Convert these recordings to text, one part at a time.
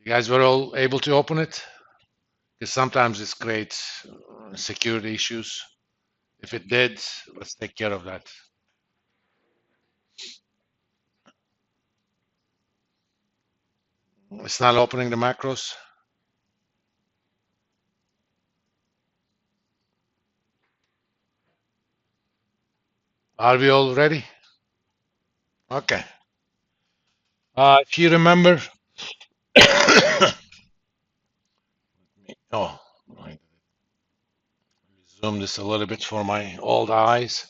You guys were all able to open it? Because sometimes this creates security issues. If it did, let's take care of that. It's not opening the macros. Are we all ready? Okay. If you remember, oh, let me zoom this a little bit for my old eyes.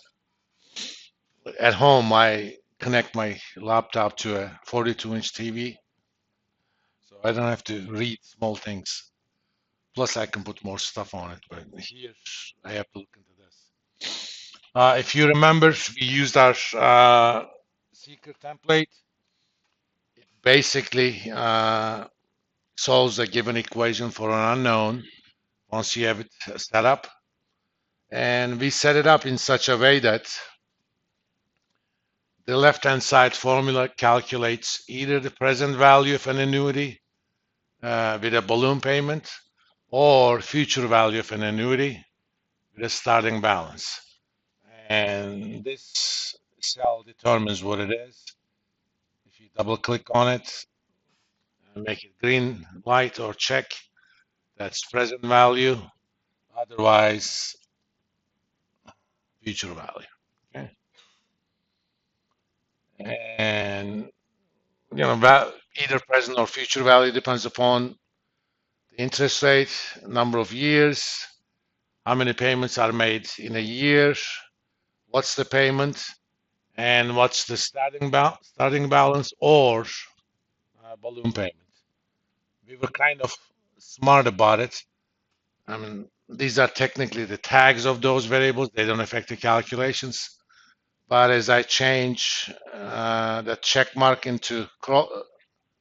At home, I connect my laptop to a 42-inch TV, so I don't have to read small things. Plus, I can put more stuff on it, but here I have to look into this. If you remember, we used our Seeker template. It basically solves a given equation for an unknown once you have it set up. And we set it up in such a way that the left-hand side formula calculates either the present value of an annuity with a balloon payment or future value of an annuity with a starting balance. And this cell determines what it is. If you double click on it and make it green light or check, that's present value. Otherwise, future value. Okay. And either present or future value depends upon the interest rate, number of years, how many payments are made in a year, what's the payment, and what's the starting balance or balloon payment. We were kind of smart about it. I mean, these are technically the tags of those variables. They don't affect the calculations. But as I change the check mark into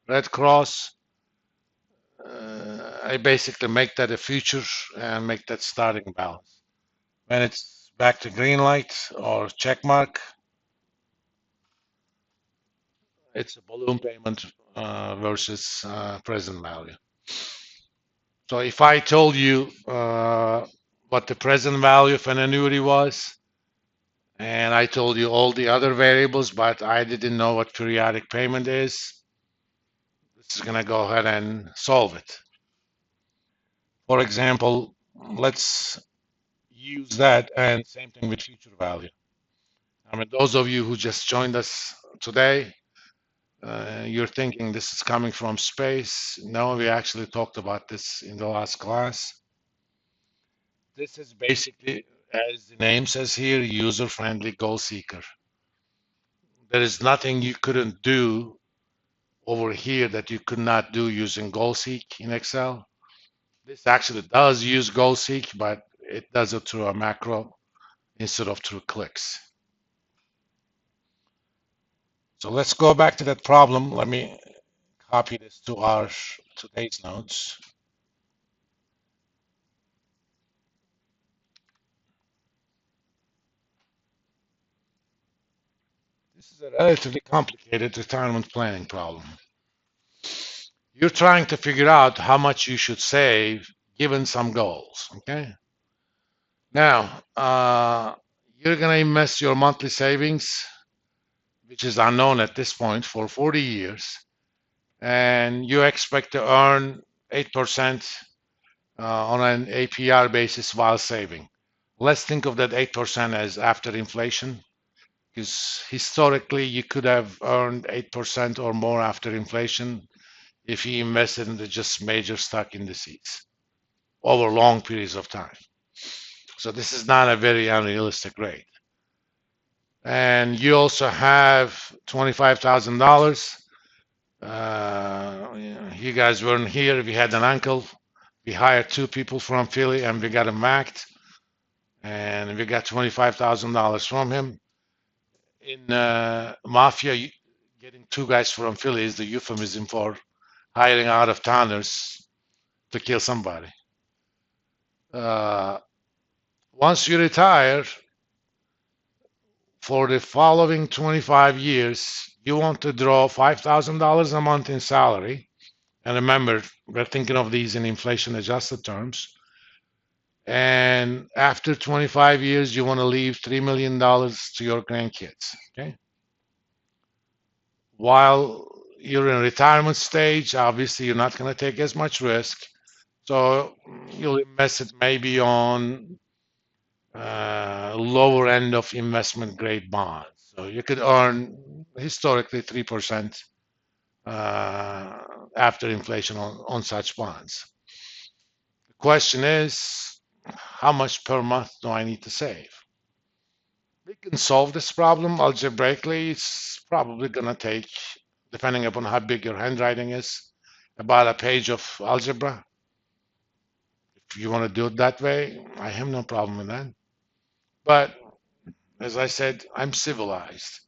red cross, I basically make that a future and make that starting balance. When it's back to green light or check mark, it's a balloon payment versus present value. So if I told you what the present value of an annuity was, and I told you all the other variables, but I didn't know what periodic payment is, this is going to go ahead and solve it. For example, let's use that, and same thing with future value. I mean, those of you who just joined us today, you're thinking this is coming from space. No, we actually talked about this in the last class. This is basically, as the name says here, user-friendly goal seeker. There is nothing you couldn't do over here that you could not do using GoalSeek in Excel. This actually does use GoalSeek, but it does it through a macro instead of through clicks. So let's go back to that problem. Let me copy this to our today's notes. This is a relatively complicated retirement planning problem. You're trying to figure out how much you should save given some goals, okay? Now, you're going to invest your monthly savings, which is unknown at this point, for 40 years, and you expect to earn 8% on an APR basis while saving. Let's think of that 8% as after inflation, because historically you could have earned 8% or more after inflation if you invested in the just major stock indices over long periods of time. So this is not a very unrealistic rate. And you also have $25,000. You guys weren't here. We had an uncle. We hired two people from Philly and we got him macked. And we got $25,000 from him. In Mafia, getting two guys from Philly is the euphemism for hiring out of towners to kill somebody. Once you retire, for the following 25 years, you want to draw $5,000 a month in salary And remember, we're thinking of these in inflation adjusted terms. And after 25 years, you want to leave $3 million to your grandkids. Okay. While you're in retirement stage, obviously you're not going to take as much risk. So you'll invest it maybe on lower end of investment grade bonds. So you could earn historically 3% after inflation on such bonds. The question is, how much per month do I need to save? We can solve this problem algebraically. It's probably going to take, depending upon how big your handwriting is, about a page of algebra. If you want to do it that way, I have no problem with that. But as I said, I'm civilized.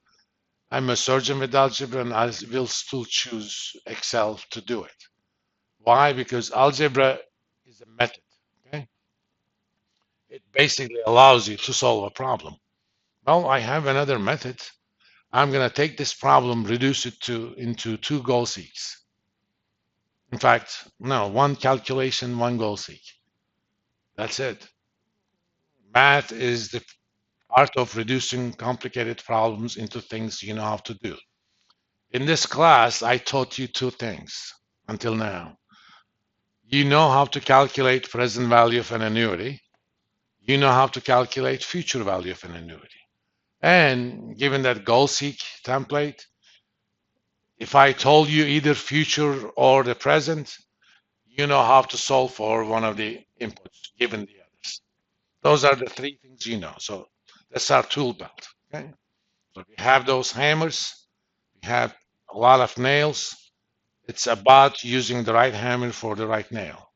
I'm a surgeon with algebra and I will still choose Excel to do it. Why? Because algebra is a method. Okay? It basically allows you to solve a problem. Well, I have another method. I'm going to take this problem, reduce it into two goal seeks. In fact, no, one calculation, one goal seek. That's it. Math is the art of reducing complicated problems into things you know how to do. In this class, I taught you two things until now. You know how to calculate present value of an annuity. You know how to calculate future value of an annuity. And given that goal seek template, if I told you either future or the present, you know how to solve for one of the inputs given the others. Those are the three things you know. So that's our tool belt. Okay. So we have those hammers, we have a lot of nails. It's about using the right hammer for the right nail.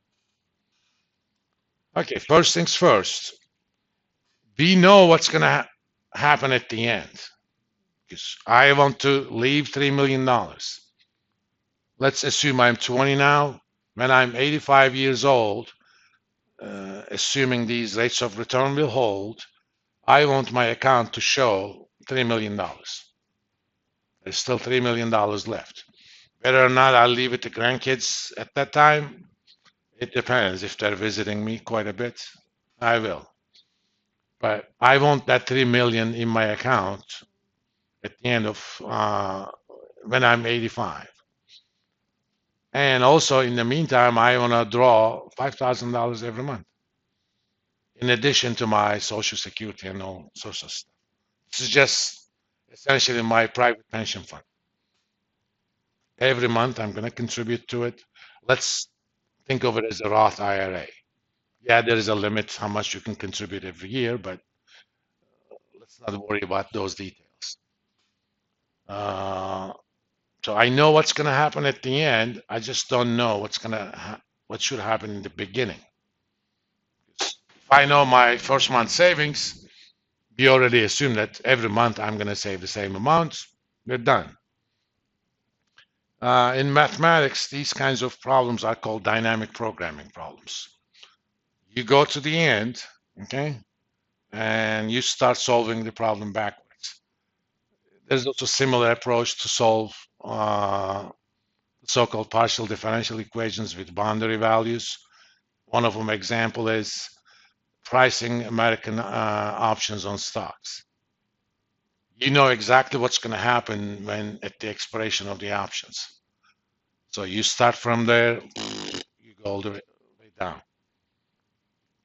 Okay, first things first. We know what's going to happen at the end. Because I want to leave $3 million. Let's assume I'm 20 now. When I'm 85 years old, assuming these rates of return will hold, I want my account to show $3 million. There's still $3 million left. Whether or not I'll leave it to grandkids at that time, it depends. If they're visiting me quite a bit, I will. But I want that 3 million in my account at the end of when I'm 85. And also in the meantime, I want to draw $5,000 every month, in addition to my Social Security and all sorts of stuff. This is just essentially my private pension fund. Every month I'm going to contribute to it. Let's think of it as a Roth IRA. Yeah, there is a limit how much you can contribute every year, but let's not worry about those details. So I know what's going to happen at the end. I just don't know what should happen in the beginning. If I know my first month savings, we already assume that every month I'm going to save the same amount. We're done. In mathematics, these kinds of problems are called dynamic programming problems. You go to the end, okay, and you start solving the problem backwards. There's also a similar approach to solve so-called partial differential equations with boundary values. One of them example is pricing American options on stocks. You know exactly what's going to happen when at the expiration of the options. So you start from there, you go all the way down.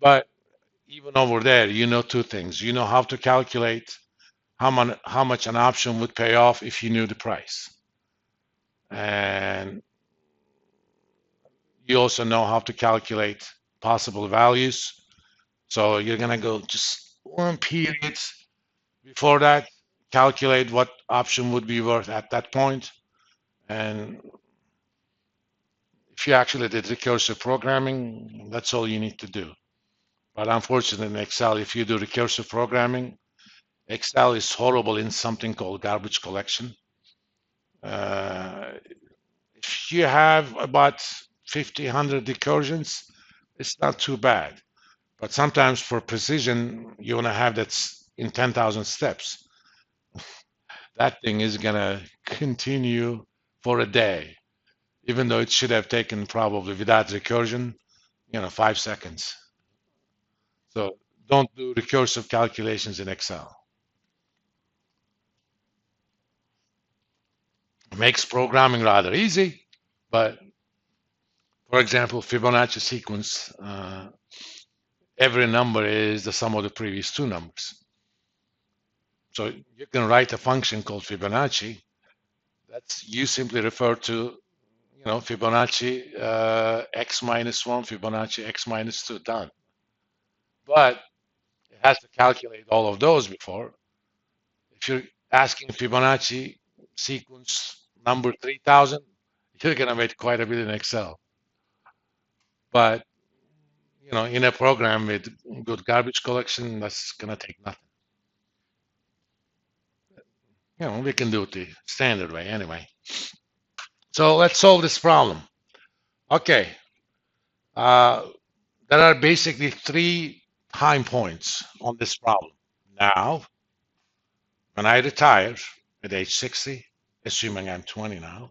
But even over there, you know two things. You know how to calculate how much an option would pay off if you knew the price. And you also know how to calculate possible values. So you're going to go just one period before that, calculate what option would be worth at that point. And if you actually did recursive programming, that's all you need to do. But unfortunately, in Excel, if you do recursive programming, Excel is horrible in something called garbage collection. If you have about 50, 100 recursions, it's not too bad. But sometimes for precision, you want to have that in 10,000 steps. That thing is going to continue for a day. even though it should have taken probably without recursion, 5 seconds. So don't do recursive calculations in Excel. It makes programming rather easy, but for example, Fibonacci sequence, every number is the sum of the previous two numbers. So you can write a function called Fibonacci. That's you simply refer to, Fibonacci x minus 1, Fibonacci x minus 2, done. But it has to calculate all of those before. If you're asking Fibonacci sequence number 3000, you're going to make quite a bit in Excel. But, in a program with good garbage collection, that's going to take nothing. We can do it the standard way anyway. So let's solve this problem. Okay. There are basically 3 time points on this problem. Now, when I retire at age 60, assuming I'm 20 now,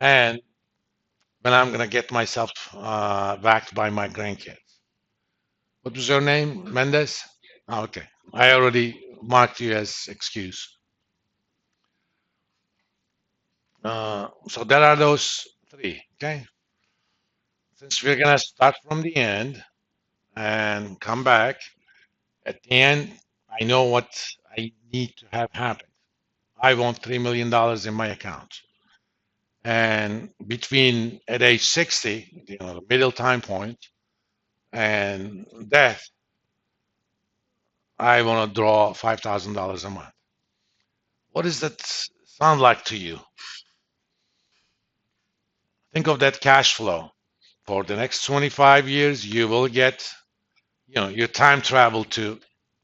and when I'm going to get myself backed by my grandkids. What was your name? Mendez? Oh, okay. I already marked you as excuse. So there are those 3, okay? Since we're going to start from the end and come back, at the end, I know what I need to have happen. I want $3 million in my account. And between at age 60, the middle time point, and death, I want to draw $5,000 a month. What does that sound like to you? Think of that cash flow. For the next 25 years, you will get, your time travel to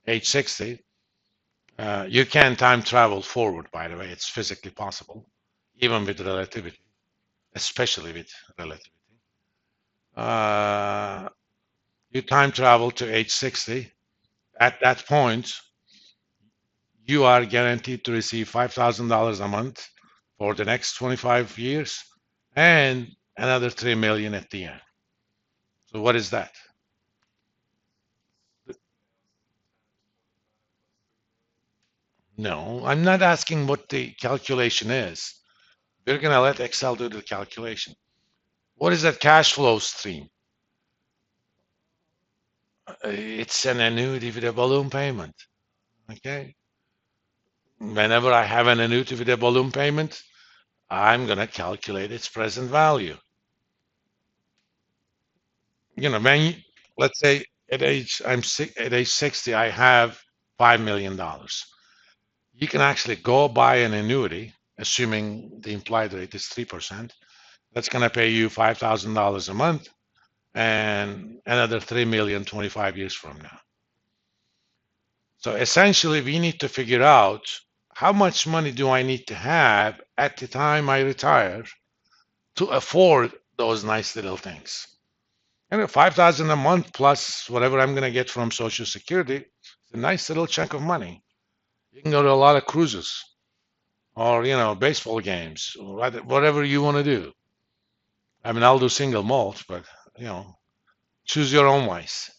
age 60. You can time travel forward, by the way. It's physically possible, even with relativity, especially with relativity. You time travel to age 60. At that point, you are guaranteed to receive $5,000 a month for the next 25 years and another 3 million at the end. So what is that? No, I'm not asking what the calculation is. We're going to let Excel do the calculation. What is that cash flow stream? It's an annuity with a balloon payment. Okay. Whenever I have an annuity with a balloon payment, I'm going to calculate its present value. Let's say at age 60, I have $5 million. You can actually go buy an annuity, assuming the implied rate is 3%. That's going to pay you $5,000 a month and another 3 million 25 years from now. So essentially, we need to figure out how much money do I need to have at the time I retire to afford those nice little things. And 5,000 a month plus whatever I'm going to get from Social Security, it's a nice little chunk of money. You can go to a lot of cruises or, baseball games, whatever you want to do. I mean, I'll do single malt, but, choose your own wise.